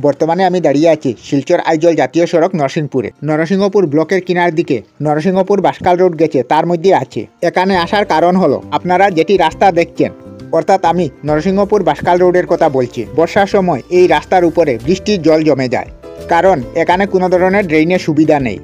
বর্তমানে আমি দাঁড়িয়ে আছি শিলচর আইজল জাতীয় সড়ক নরসিংপুরে। নরসিংহপুর ব্লকের কিনার দিকে নরসিংহপুর বাসকাল রোড গেছে, তার মধ্যে আছে। এখানে আসার কারণ হলো আপনারা যেটি রাস্তা দেখছেন, অর্থাৎ আমি নরসিংহপুর বাসকাল রোডের কথা বলছি। বর্ষার সময় এই রাস্তার উপরে বৃষ্টির জল জমে যায়, কারণ এখানে কোনো ধরনের ড্রেনের সুবিধা নেই।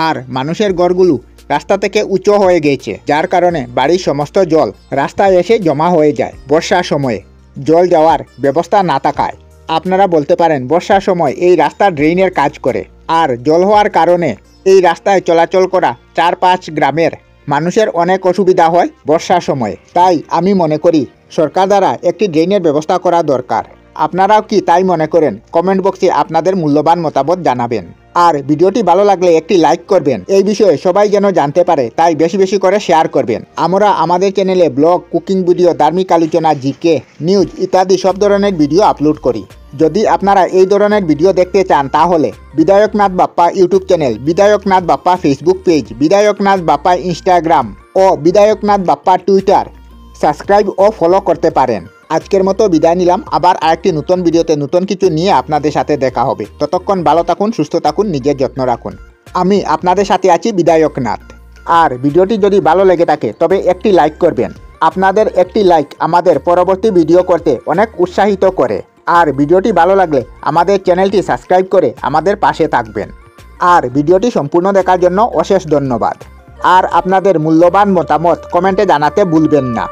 আর মানুষের ঘরগুলো রাস্তা থেকে উঁচু হয়ে গেছে, যার কারণে বাড়ির সমস্ত জল রাস্তায় এসে জমা হয়ে যায়। বর্ষার সময়ে জল যাওয়ার ব্যবস্থা না থাকায় আপনারা বলতে পারেন বর্ষার সময় এই রাস্তা ড্রেনের কাজ করে। আর জল হওয়ার কারণে এই রাস্তায় চলাচল করা 4-5 গ্রামের মানুষের অনেক অসুবিধা হয় বর্ষার সময়ে। তাই আমি মনে করি সরকার দ্বারা একটি ড্রেনের ব্যবস্থা করা দরকার। আপনারাও কি তাই মনে করেন? কমেন্ট বক্সে আপনাদের মূল্যবান মতামত জানাবেন। আর ভিডিওটি ভালো লাগলে একটি লাইক করবেন। এই বিষয়ে সবাই যেন জানতে পারে, তাই বেশি বেশি করে শেয়ার করবেন। আমরা আমাদের চ্যানেলে ব্লগ, কুকিং ভিডিও, ধার্মিক আলোচনা, জিকে, নিউজ ইত্যাদি সব ধরনের ভিডিও আপলোড করি। যদি আপনারা এই ধরনের ভিডিও দেখতে চান তাহলে Bidhayaknath Bappa YouTube channel, Bidhayaknath Bappa Facebook page, Bidhayaknath Bappa Instagram ও বিধায়কনাথ বাপ্পা টুইটার সাবস্ক্রাইব ও ফলো করতে পারেন। আজকের মতো বিদায় নিলাম। আবার আরেকটি নতুন ভিডিওতে নতুন কিছু নিয়ে আপনাদের সাথে দেখা হবে। ততক্ষণ ভালো থাকুন, সুস্থ থাকুন, নিজের যত্ন রাখুন। আমি আপনাদের সাথে আছি বিধায়কনাথ। আর ভিডিওটি যদি ভালো লেগে থাকে তবে একটি লাইক করবেন। আপনাদের একটি লাইক আমাদের পরবর্তী ভিডিও করতে অনেক উৎসাহিত করে। আর ভিডিওটি ভালো লাগলে আমাদের চ্যানেলটি সাবস্ক্রাইব করে আমাদের পাশে থাকবেন। আর ভিডিওটি সম্পূর্ণ দেখার জন্য অশেষ ধন্যবাদ। আর আপনাদের মূল্যবান মতামত কমেন্টে জানাতে ভুলবেন না।